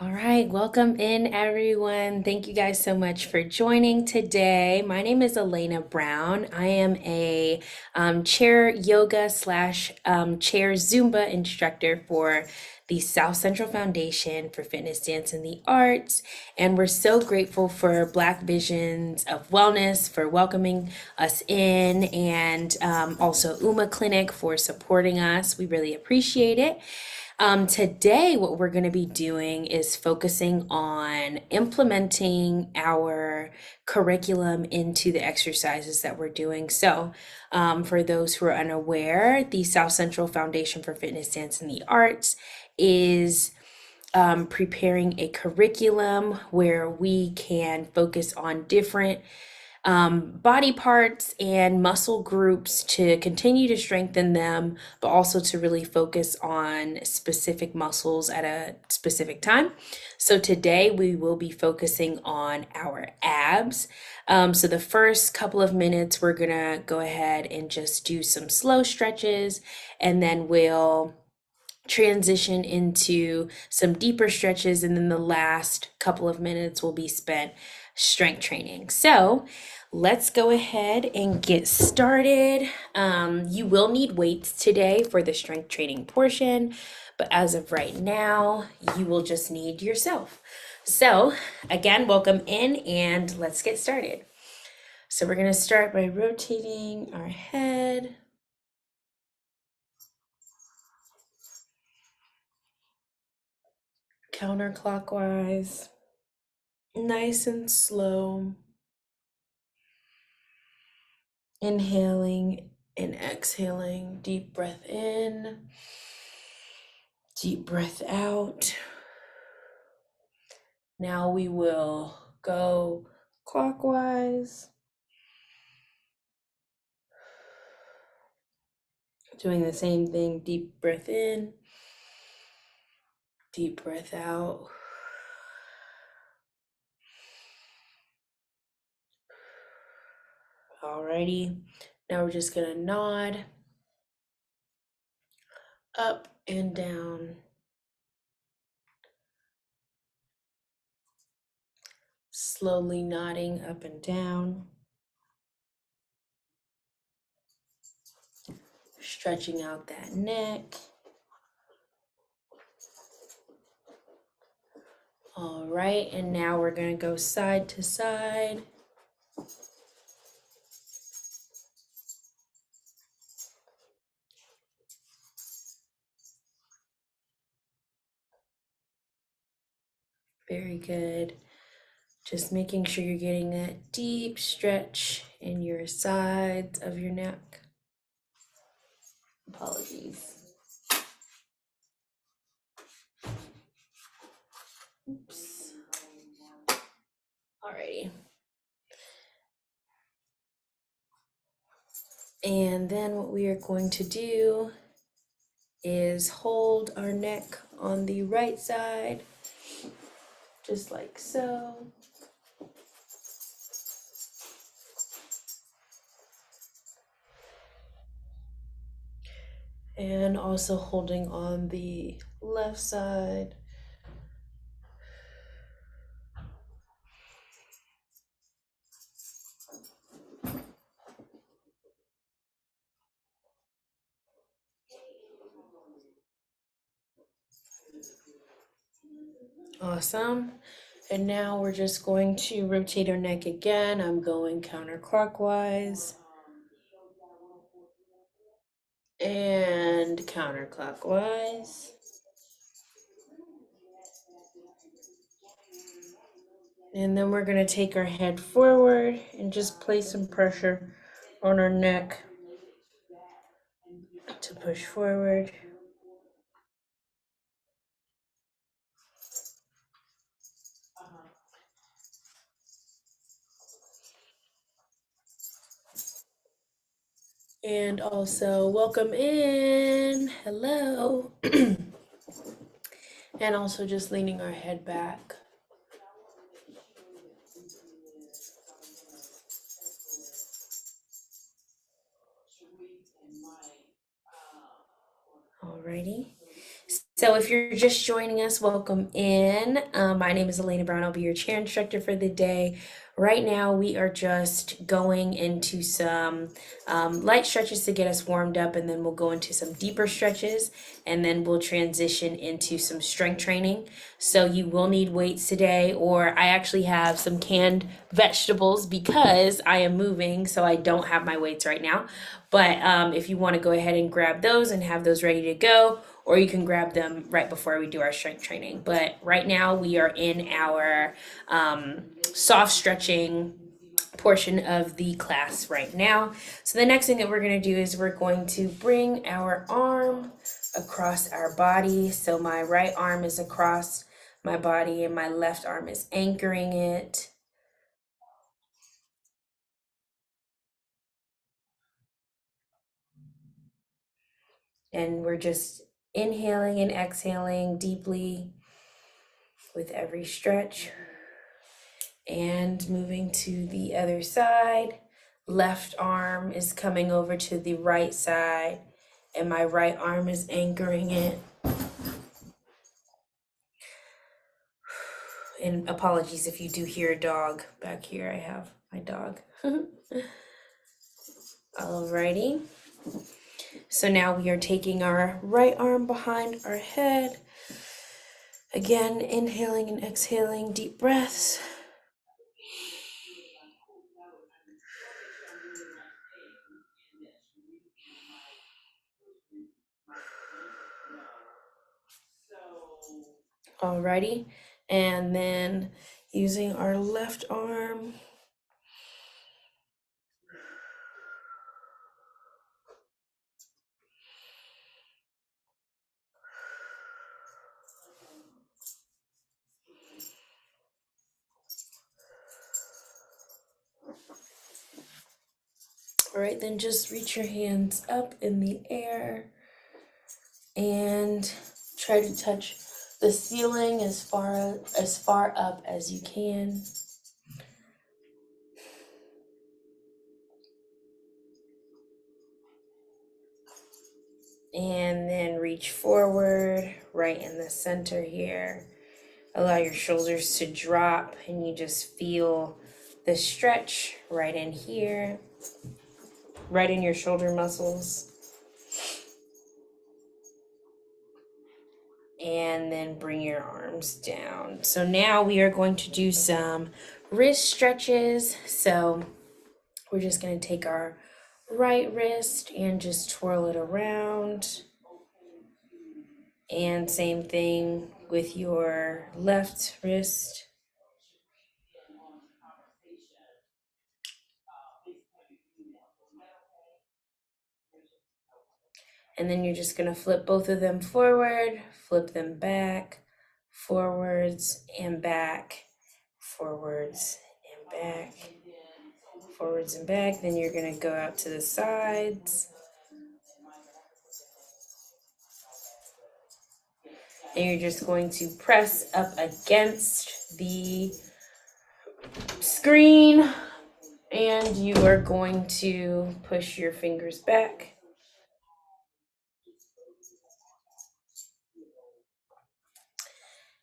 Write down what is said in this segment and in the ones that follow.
All right, welcome in everyone. Thank you guys so much for joining today. My name is Elena Brown. I am a chair yoga slash chair Zumba instructor for the South Central Foundation for Fitness, Dance, and the Arts. And we're so grateful for Black Visions of Wellness for welcoming us in, and also UMA Clinic for supporting us. We really appreciate it. Today, what we're going to be doing is focusing on implementing our curriculum into the exercises that we're doing. So, for those who are unaware, the South Central Foundation for Fitness, Dance, and the Arts is preparing a curriculum where we can focus on different body parts and muscle groups to continue to strengthen them, but also to really focus on specific muscles at a specific time. So today we will be focusing on our abs. So the first couple of minutes, we're gonna go ahead and just do some slow stretches, and then we'll transition into some deeper stretches, and then the last couple of minutes will be spent strength training. So let's go ahead and get started. You will need weights today for the strength training portion, but as of right now, you will just need yourself. So again, welcome in and let's get started. So we're gonna start by rotating our head. Counterclockwise, nice and slow. Inhaling and exhaling, deep breath in, deep breath out. Now we will go clockwise, doing the same thing, deep breath in, deep breath out. Alrighty, now we're just gonna nod up and down. Slowly nodding up and down. Stretching out that neck. All right, and now we're gonna go side to side. Very good. Just making sure you're getting that deep stretch in your sides of your neck. Apologies. Oops. Alrighty. And then what we are going to do is hold our neck on the right side, just like so. And also holding on the left side. Awesome. And now we're just going to rotate our neck again. I'm going counterclockwise and counterclockwise. And then we're going to take our head forward and just place some pressure on our neck to push forward. And also welcome in. Hello. And also just leaning our head back. Alrighty. So if you're just joining us, welcome in. My name is Elena Brown. I'll be your chair instructor for the day. Right now, we are just going into some light stretches to get us warmed up, and then we'll go into some deeper stretches, and then we'll transition into some strength training. So you will need weights today, or I actually have some canned vegetables because I am moving, so I don't have my weights right now. But if you want to go ahead and grab those and have those ready to go, or you can grab them right before we do our strength training. But right now we are in our soft stretching portion of the class right now. So the next thing that we're going to do is we're going to bring our arm across our body. So my right arm is across my body and my left arm is anchoring it. And we're just inhaling and exhaling deeply with every stretch. And moving to the other side. Left arm is coming over to the right side, and my right arm is anchoring it. And apologies if you do hear a dog back here. I have my dog. Alrighty. So now we are taking our right arm behind our head. Again, inhaling and exhaling, deep breaths. Alrighty. And then using our left arm. All right, then just reach your hands up in the air and try to touch the ceiling as far up as you can. And then reach forward right in the center here. Allow your shoulders to drop and you just feel the stretch right in here, right in your shoulder muscles. And then bring your arms down. So now we are going to do some wrist stretches. So we're just going to take our right wrist and just twirl it around. And same thing with your left wrist. And then you're just going to flip both of them forward, flip them back, forwards and back, forwards and back, forwards and back. Then you're going to go out to the sides. And you're just going to press up against the screen and you are going to push your fingers back.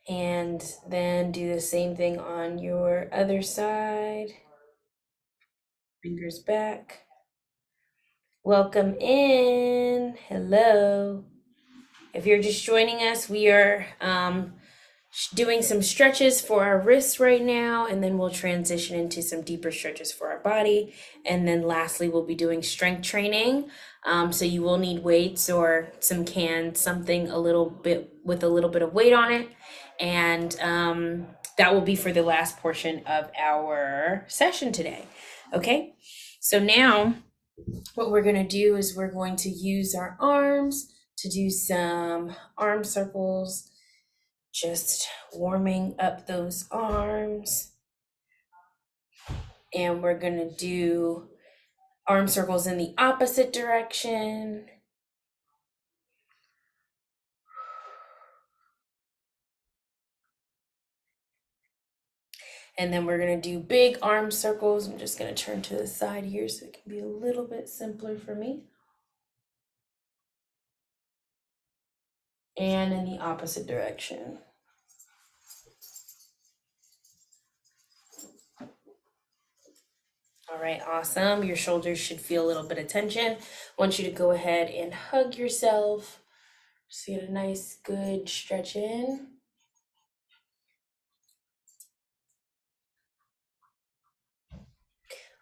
And then do the same thing on your other side. Fingers back. Welcome in. Hello. If you're just joining us, we are doing some stretches for our wrists right now, and then we'll transition into some deeper stretches for our body. And then lastly, we'll be doing strength training. So you will need weights or some cans, something a little bit with a little bit of weight on it. And that will be for the last portion of our session today. Okay, so now what we're going to do is we're going to use our arms to do some arm circles, just warming up those arms. And we're going to do arm circles in the opposite direction. And then we're going to do big arm circles. I'm just going to turn to the side here so it can be a little bit simpler for me. and in the opposite direction. All right, awesome. Your shoulders should feel a little bit of tension. I want you to go ahead and hug yourself. Just get a nice, good stretch in.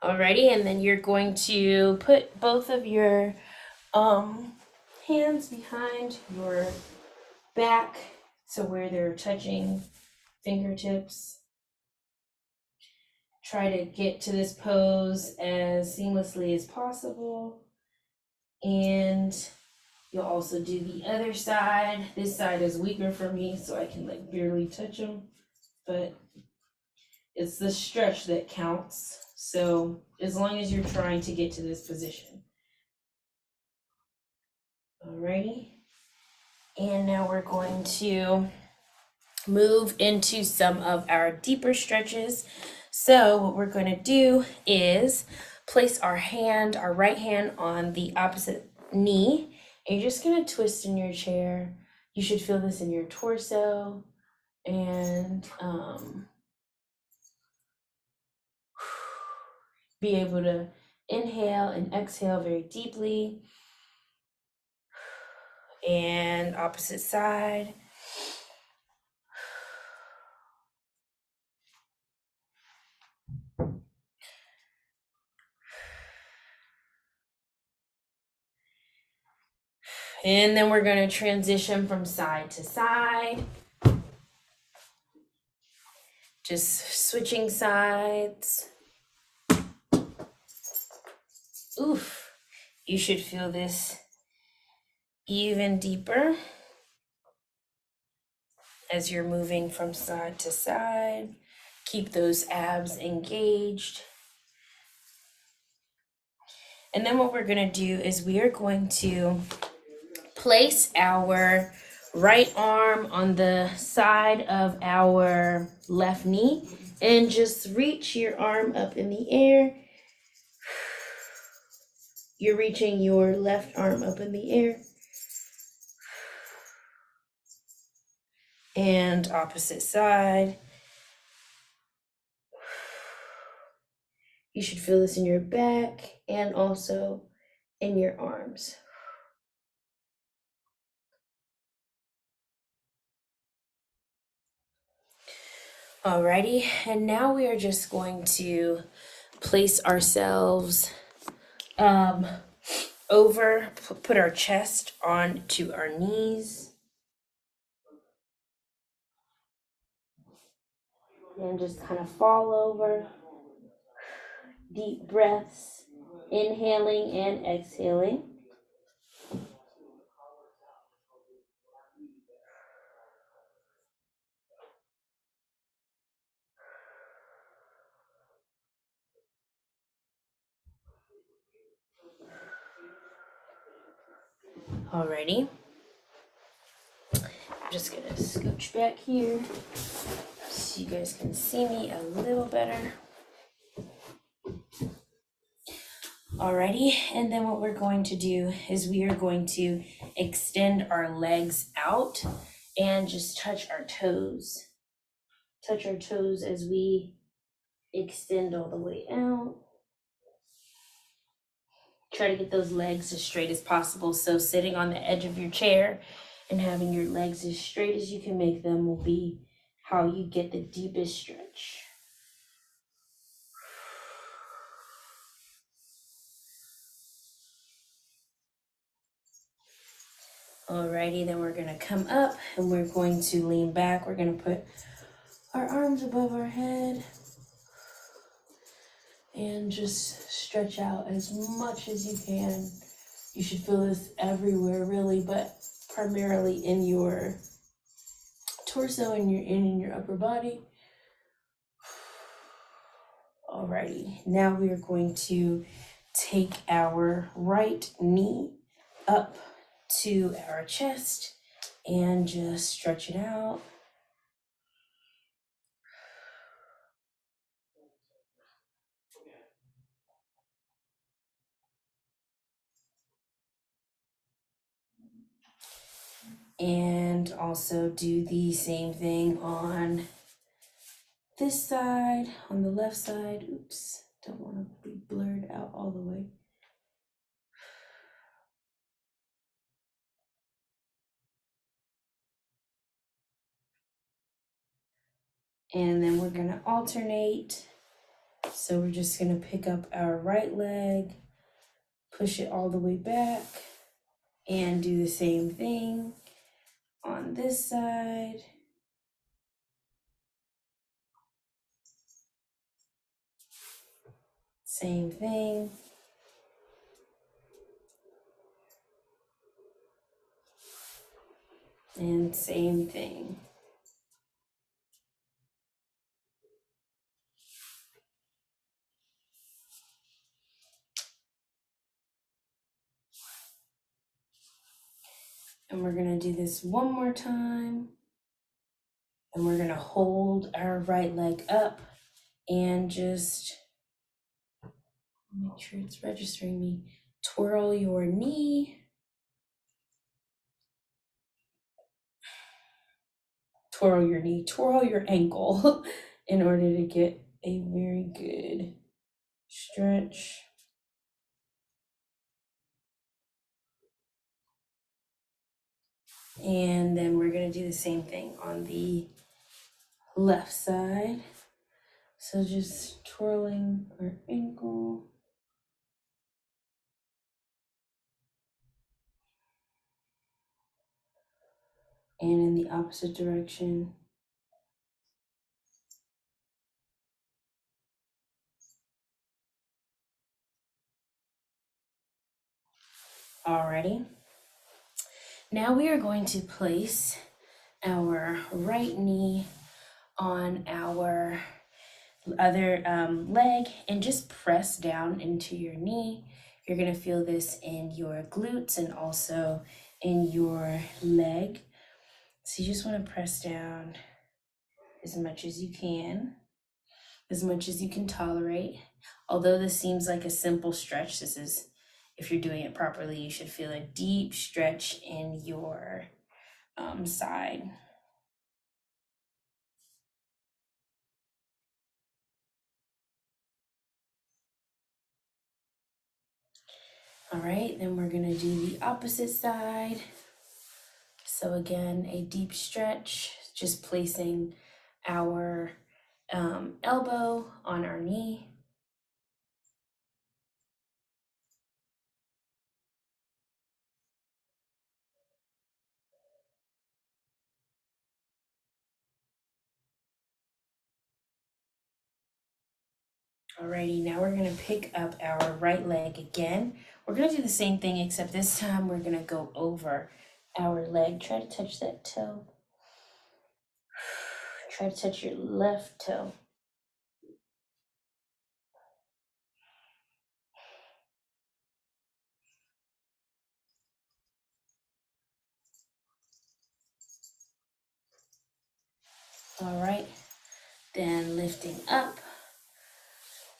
Alrighty, and then you're going to put both of your hands behind your back, so where they're touching fingertips. Try to get to this pose as seamlessly as possible. And you'll also do the other side. This side is weaker for me, so I can like barely touch them, but it's the stretch that counts. So as long as you're trying to get to this position. Alrighty. And now we're going to move into some of our deeper stretches. So what we're going to do is place our right hand on the opposite knee, and you're just going to twist in your chair. You should feel this in your torso, and be able to inhale and exhale very deeply. And opposite side. And then we're going to transition from side to side. Just switching sides. Oof. You should feel this even deeper as you're moving from side to side. Keep those abs engaged. And then what we're going to do is we are going to place our right arm on the side of our left knee and just reach your arm up in the air. You're reaching your left arm up in the air. And opposite side. You should feel this in your back and also in your arms. Alrighty, and now we are just going to place ourselves over, put our chest onto our knees. And just kind of fall over. Deep breaths, inhaling and exhaling. Alrighty. I'm just gonna scooch back here so you guys can see me a little better. Alrighty, and then what we're going to do is we are going to extend our legs out and just touch our toes. Touch our toes as we extend all the way out. Try to get those legs as straight as possible. So sitting on the edge of your chair and having your legs as straight as you can make them will be how you get the deepest stretch. Alrighty, then we're gonna come up and we're going to lean back. We're gonna put our arms above our head and just stretch out as much as you can. You should feel this everywhere really, but primarily in your torso and in your upper body. Alrighty, now we are going to take our right knee up to our chest and just stretch it out. And also do the same thing on this side, on the left side. Oops, don't want to be blurred out all the way. And then we're gonna alternate. So we're just gonna pick up our right leg, push it all the way back, and do the same thing on this side. Same thing. And same thing. And we're gonna do this one more time. And we're gonna hold our right leg up and just make sure it's registering me. Twirl your knee. Twirl your ankle in order to get a very good stretch. And then we're gonna do the same thing on the left side. So just twirling our ankle. And in the opposite direction. Alrighty. Now we are going to place our right knee on our other leg and just press down into your knee. You're gonna feel this in your glutes and also in your leg. So you just wanna press down as much as you can, as much as you can tolerate. Although this seems like a simple stretch, this is, if you're doing it properly, you should feel a deep stretch in your side. All right, then we're gonna do the opposite side. So again, a deep stretch, just placing our elbow on our knee. Alrighty, now we're gonna pick up our right leg again. We're gonna do the same thing, except this time we're gonna go over our leg. Try to touch that toe. Try to touch your left toe. All right, then lifting up.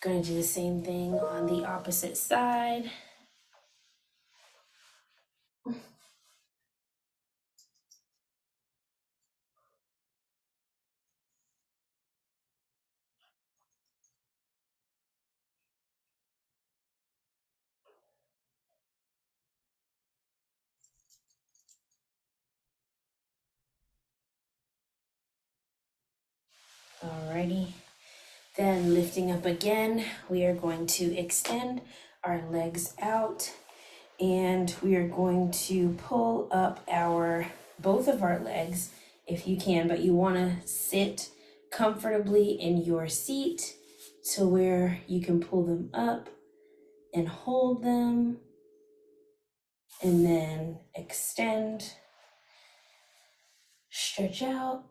Gonna do the same thing on the opposite side. Alrighty. Then lifting up again, we are going to extend our legs out and we are going to pull up both of our legs if you can, but you want to sit comfortably in your seat to where you can pull them up and hold them and then extend, stretch out,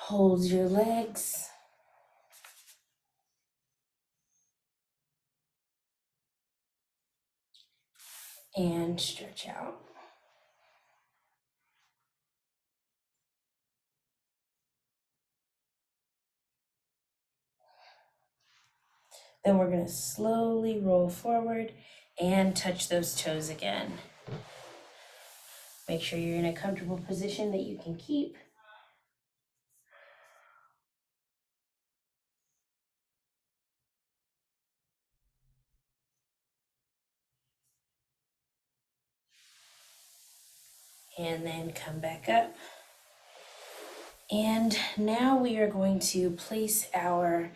hold your legs and stretch out. Then we're going to slowly roll forward and touch those toes again. Make sure you're in a comfortable position that you can keep. And then come back up. And now we are going to place our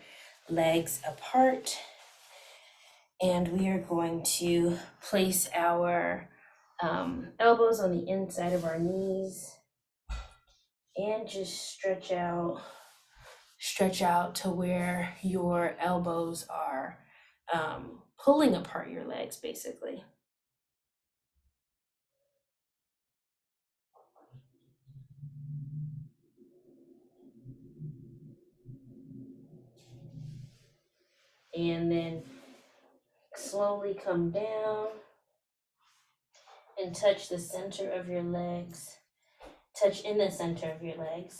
legs apart, and we are going to place our elbows on the inside of our knees and just stretch out to where your elbows are pulling apart your legs basically. And then slowly come down and touch the center of your legs. Touch in the center of your legs.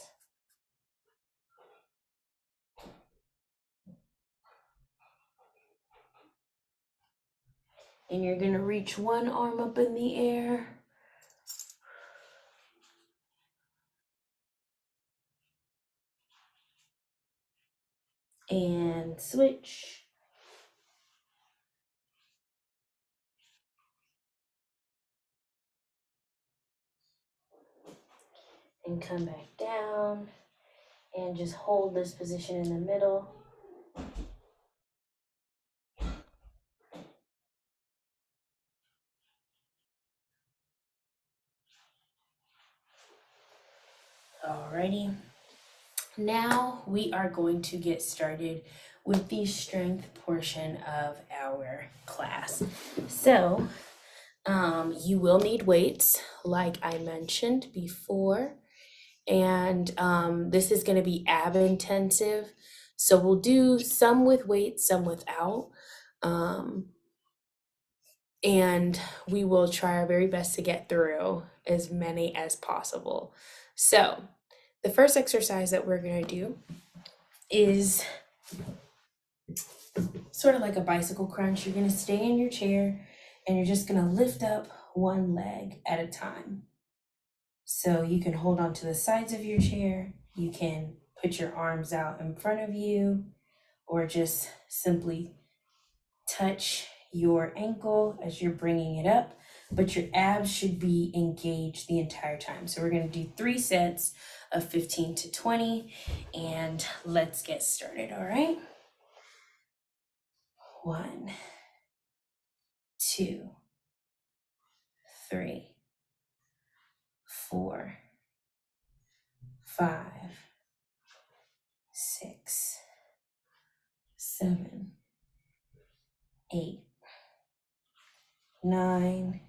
And you're gonna reach one arm up in the air. And switch. And come back down. And just hold this position in the middle. Alrighty. Now we are going to get started with the strength portion of our class. So you will need weights, like I mentioned before, and this is going to be ab intensive. So we'll do some with weights, some without, and we will try our very best to get through as many as possible. So the first exercise that we're going to do is sort of like a bicycle crunch. You're going to stay in your chair and you're just going to lift up one leg at a time. So you can hold on to the sides of your chair, you can put your arms out in front of you, or just simply touch your ankle as you're bringing it up, but your abs should be engaged the entire time. So we're going to do 3 sets of 15 to 20, and let's get started, all right? 1, 2, 3, 4, 5, 6, 7, 8, 9,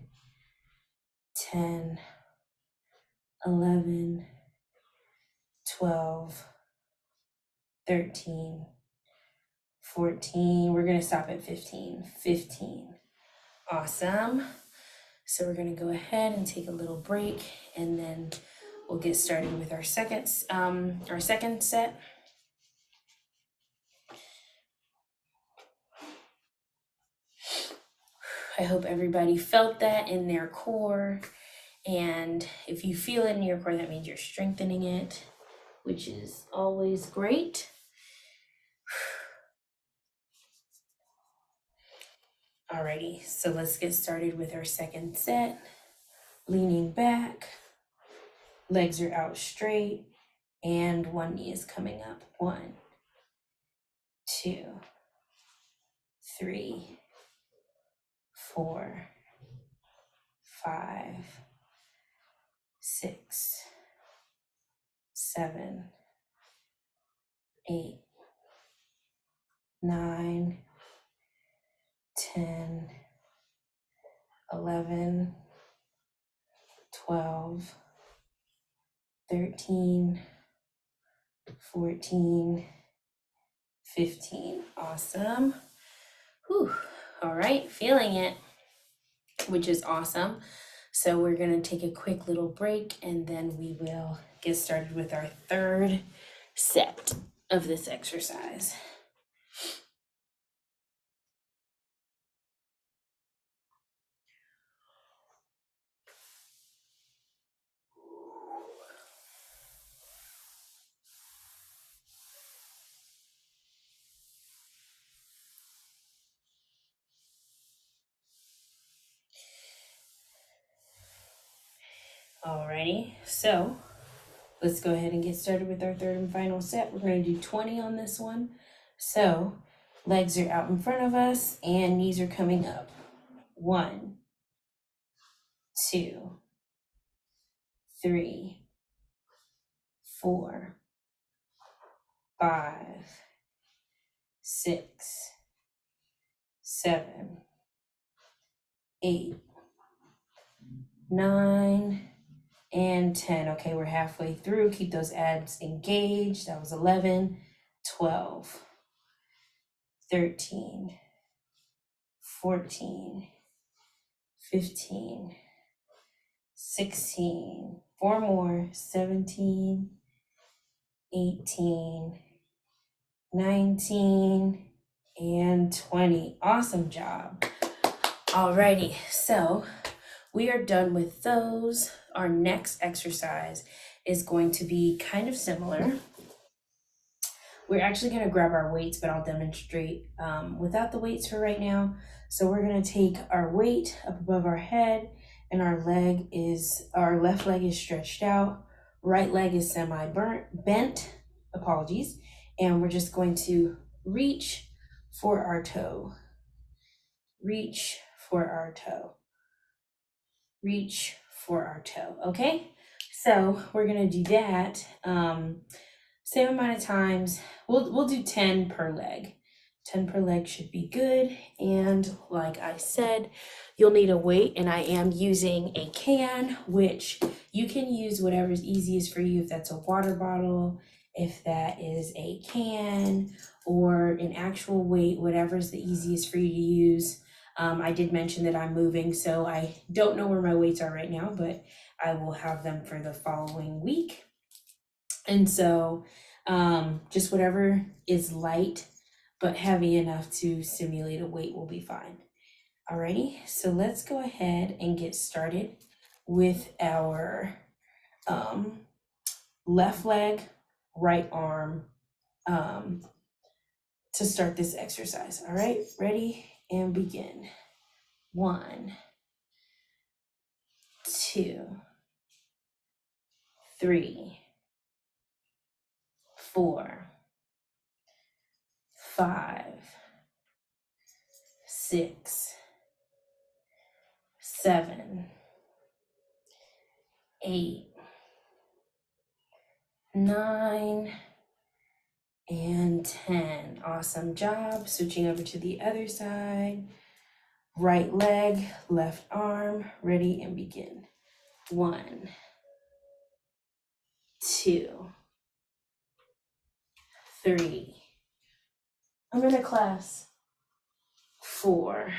10, 11, 12, 13, 14. We're going to stop at 15. 15. Awesome. So we're going to go ahead and take a little break, and then we'll get started with our second set. I hope everybody felt that in their core. And if you feel it in your core, that means you're strengthening it, which is always great. Alrighty, so let's get started with our second set. Leaning back, legs are out straight, and one knee is coming up. 1, 2, 3, 4, 5, 6, 7, 8, 9, 10, 11, 12, 13, 14, 15. Awesome. Whew. All right, feeling it, which is awesome. So we're going to take a quick little break, and then we will get started with our third set of this exercise. Alrighty, so let's go ahead and get started with our third and final set. We're going to do 20 on this one. So legs are out in front of us and knees are coming up. 1, 2, 3, 4, 5, 6, 7, 8, 9, and 10. Okay, we're halfway through. Keep those abs engaged. That was 11, 12, 13, 14, 15, 16, 4 more, 17, 18, 19, and 20. Awesome job. Alrighty, so we are done with those. Our next exercise is going to be kind of similar. We're actually going to grab our weights, but I'll demonstrate without the weights for right now. So we're going to take our weight up above our head, and our left leg is stretched out, right leg is bent, apologies, and we're just going to reach for our toe, reach for our toe, reach for our toe. Okay, so we're going to do that same amount of times. We'll do 10 per leg. 10 per leg should be good. And like I said, you'll need a weight, and I am using a can, which you can use whatever's easiest for you. If that's a water bottle, if that is a can, or an actual weight, whatever's the easiest for you to use. I did mention that I'm moving, so I don't know where my weights are right now, but I will have them for the following week. And so just whatever is light but heavy enough to simulate a weight will be fine. Alrighty, so let's go ahead and get started with our left leg, right arm to start this exercise. All right, ready and begin. 1, 2, 3, 4, 5, 6, 7, 8, 9, and 10. Awesome job. Switching over to the other side. Right leg, left arm, ready and begin. 1, 2, 3. I'm in a class. 4,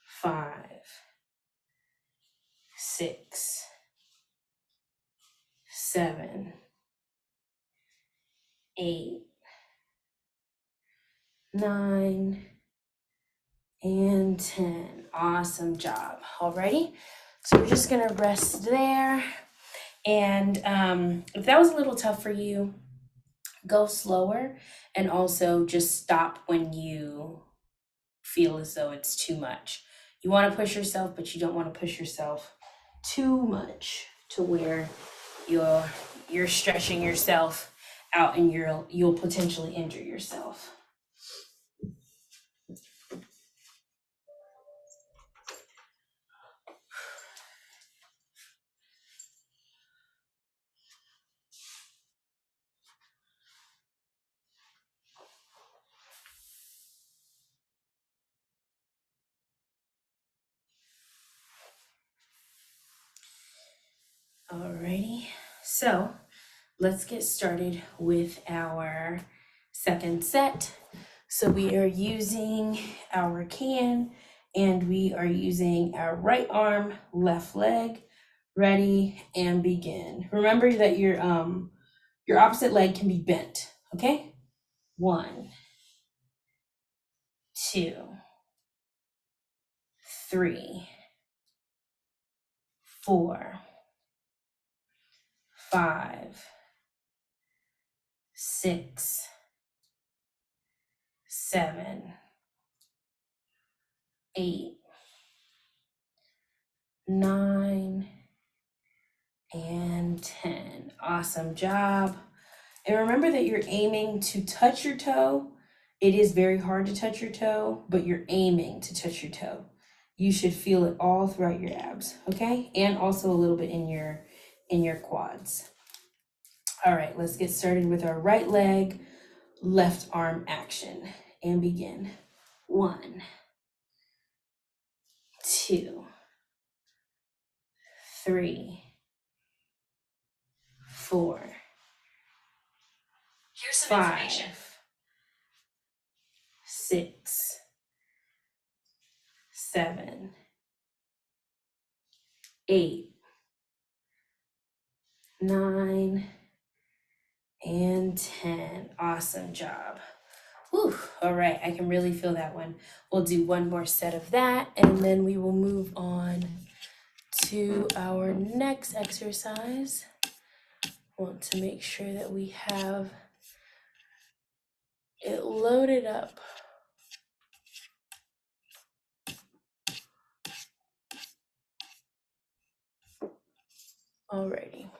5, 6, 7, 8, 9, and 10. Awesome job. Alrighty. So we're just gonna rest there. And if that was a little tough for you, go slower, and also just stop when you feel as though it's too much. You want to push yourself, but you don't want to push yourself too much to where you're stretching yourself out and you'll potentially injure yourself. Alrighty, so let's get started with our second set. So we are using our can, and we are using our right arm, left leg. Ready and begin. Remember that your opposite leg can be bent, okay? 1, 2, 3, 4, 5, 6, 7, 8, 9, and 10. Awesome job. And remember that you're aiming to touch your toe. It is very hard to touch your toe, but you're aiming to touch your toe. You should feel it all throughout your abs, okay? And also a little bit in your quads. All right, let's get started with our right leg, left arm action and begin. 1, 2, 3, 4, 5, 6, 7, 8, 9, and 10. Awesome job. Whew. All right, I can really feel that one. We'll do one more set of that, and then we will move on to our next exercise. Want to make sure that we have it loaded up. Alrighty.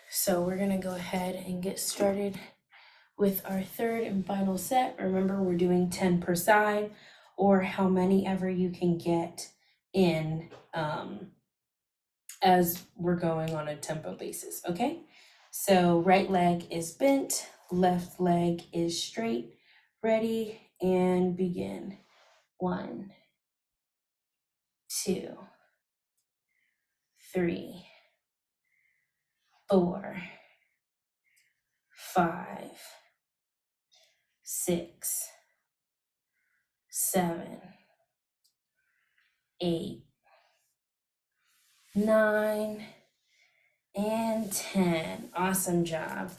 So we're gonna go ahead and get started with our third and final set. Remember, we're doing 10 per side, or how many ever you can get in as we're going on a tempo basis, okay? So right leg is bent, left leg is straight. Ready, and begin. 1, 2, 3, 4, 5, 6, 7, 8, 9, and 10. Awesome job.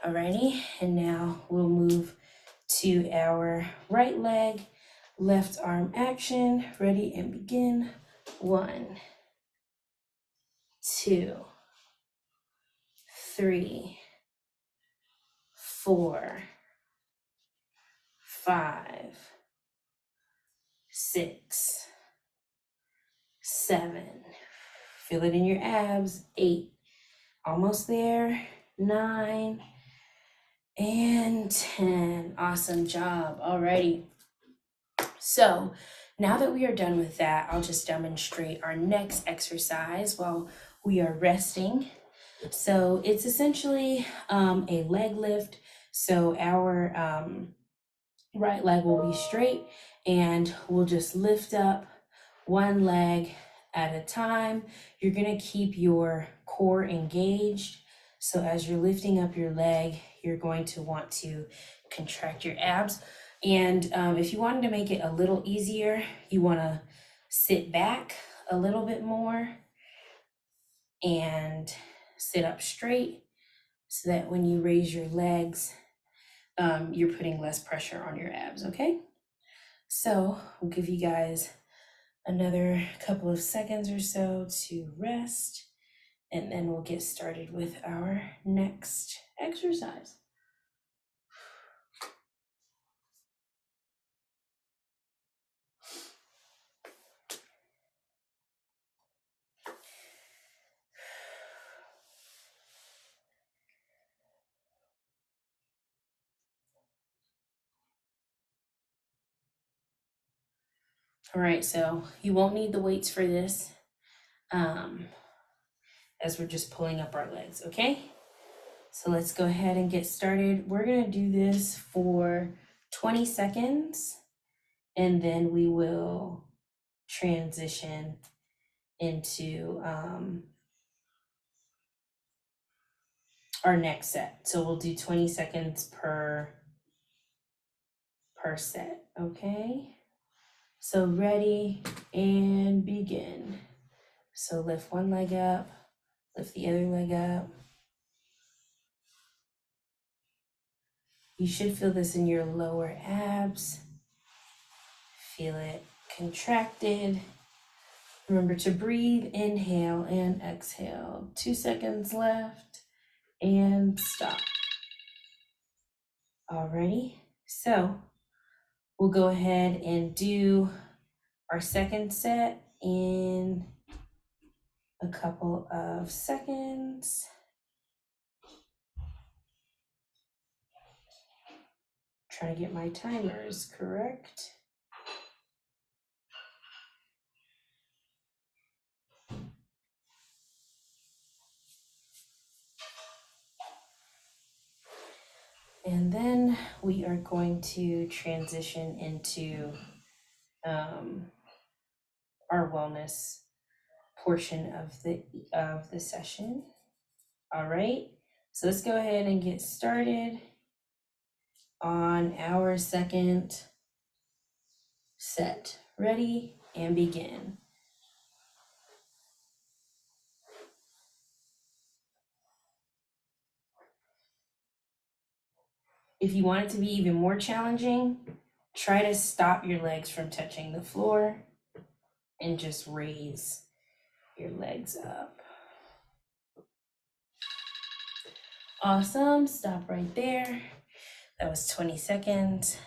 Alrighty, and now we'll move to our right leg, left arm action. Ready and begin. 1, 2, 3, 4, 5, 6, 7. Feel it in your abs. 8. Almost there. 9 and 10. Awesome job. Alrighty. So now that we are done with that, I'll just demonstrate our next exercise while we are resting. So it's essentially a leg lift. So our right leg will be straight and we'll just lift up one leg at a time. You're gonna keep your core engaged. So as you're lifting up your leg, you're going to want to contract your abs. And if you wanted to make it a little easier, you wanna sit back a little bit more and sit up straight so that when you raise your legs, you're putting less pressure on your abs, okay? So we'll give you guys another couple of seconds or so to rest, and then we'll get started with our next exercise. All right, so you won't need the weights for this as we're just pulling up our legs, okay? So let's go ahead and get started. We're gonna do this for 20 seconds, and then we will transition into our next set. So we'll do 20 seconds per set, okay? So ready and begin. So lift one leg up, lift the other leg up. You should feel this in your lower abs. Feel it contracted. Remember to breathe, inhale and exhale. 2 seconds left and stop. Alrighty, so We'll go ahead and do our second set in a couple of seconds. Trying to get my timers correct. And then we are going to transition into our wellness portion of the session. All right, so let's go ahead and get started on our second set. Ready and begin. If you want it to be even more challenging, try to stop your legs from touching the floor and just raise your legs up. Awesome, stop right there. That was 20 seconds.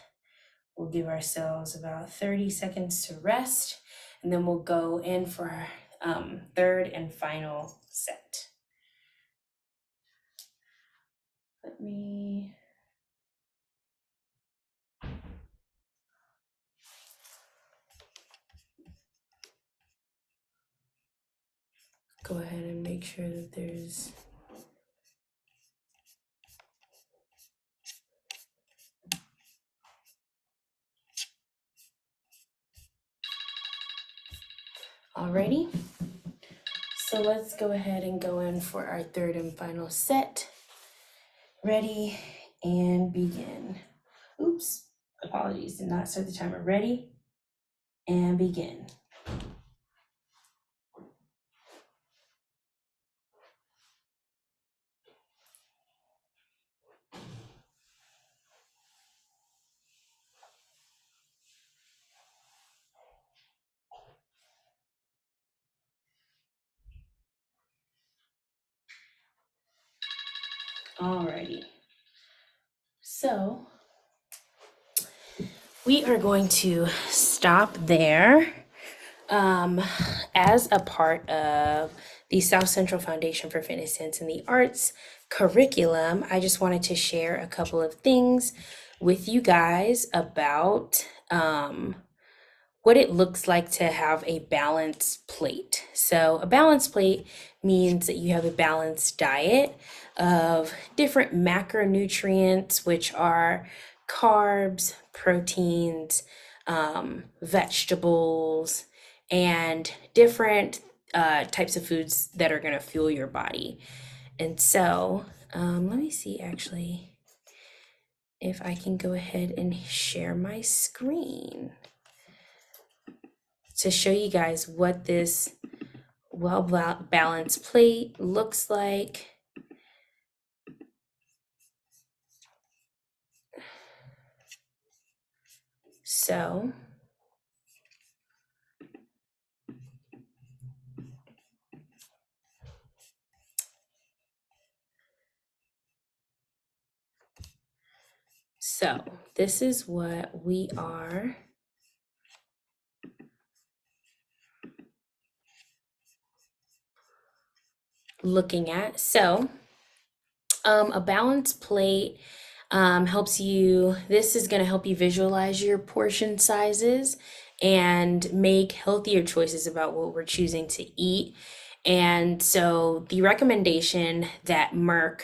We'll give ourselves about 30 seconds to rest, and then we'll go in for our third and final set. Let me go ahead and make sure that there's alrighty. So let's go ahead and go in for our third and final set. Ready and begin. Oops, apologies, did not start the timer. Ready and begin. Alrighty. So we are going to stop there. As a part of the South Central Foundation for Fitness, Dance, and the Arts curriculum, I just wanted to share a couple of things with you guys about what it looks like to have a balanced plate. So a balanced plate means that you have a balanced diet of different macronutrients, which are carbs, proteins, vegetables, and different types of foods that are going to fuel your body. And so let me see actually if I can go ahead and share my screen to show you guys what this well-balanced plate looks like. So this is what we are looking at. So a balanced plate helps you, this is going to help you visualize your portion sizes and make healthier choices about what we're choosing to eat. And so the recommendation that Merck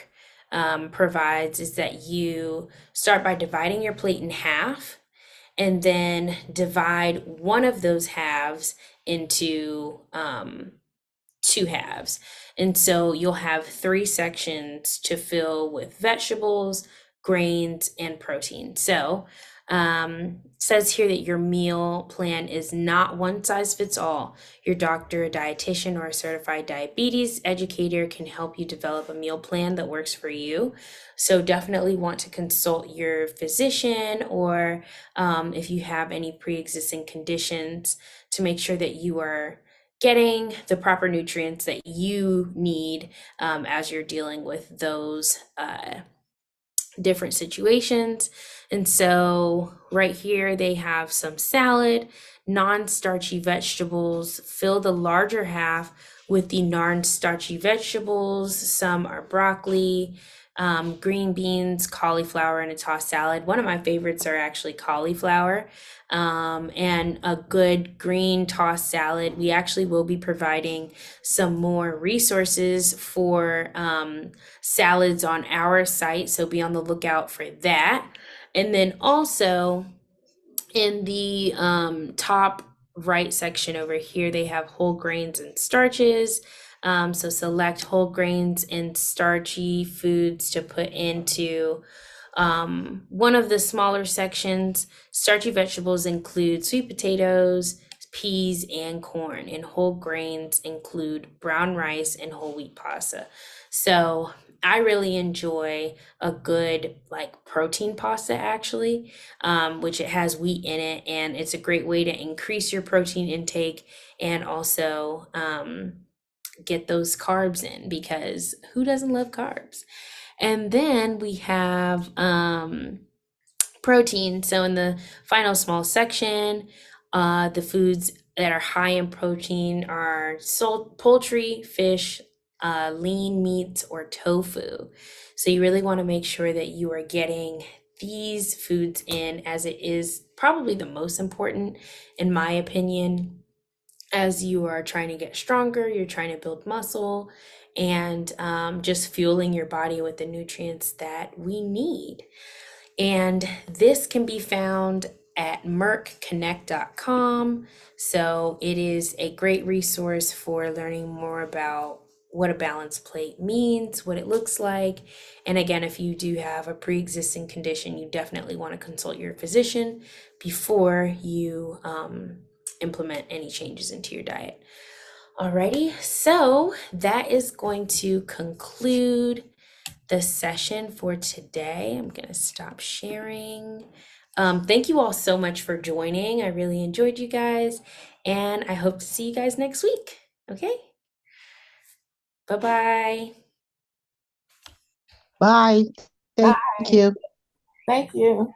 provides is that you start by dividing your plate in half and then divide one of those halves into two halves. And so you'll have three sections to fill with vegetables, grains, and protein. So says here that your meal plan is not one size fits all. Your doctor, a dietitian, or a certified diabetes educator can help you develop a meal plan that works for you. So definitely want to consult your physician or if you have any pre-existing conditions to make sure that you are getting the proper nutrients that you need as you're dealing with those different situations. And so, right here, they have some salad, non starchy vegetables. Fill the larger half with the non starchy vegetables. Some are broccoli, green beans, cauliflower, and a tossed salad. One of my favorites are actually cauliflower, and a good green tossed salad. We actually will be providing some more resources for salads on our site, so be on the lookout for that. And then also in the top right section over here, they have whole grains and starches. So select whole grains and starchy foods to put into one of the smaller sections. Starchy vegetables include sweet potatoes, peas, and corn, and whole grains include brown rice and whole wheat pasta. So I really enjoy a good like protein pasta actually, which it has wheat in it, and it's a great way to increase your protein intake and also get those carbs in because who doesn't love carbs? And then we have protein. So in the final small section, the foods that are high in protein are poultry, fish, lean meats, or tofu. So you really want to make sure that you are getting these foods in, as it is probably the most important, in my opinion, as you are trying to get stronger, you're trying to build muscle, and just fueling your body with the nutrients that we need. And this can be found at merckconnect.com. So it is a great resource for learning more about what a balanced plate means, what it looks like. And again, if you do have a pre-existing condition, you definitely want to consult your physician before you implement any changes into your diet. Alrighty, so that is going to conclude the session for today. I'm going to stop sharing. Thank you all so much for joining. I really enjoyed you guys, and I hope to see you guys next week. Okay? Bye-bye. Bye. Bye. Thank you. Thank you.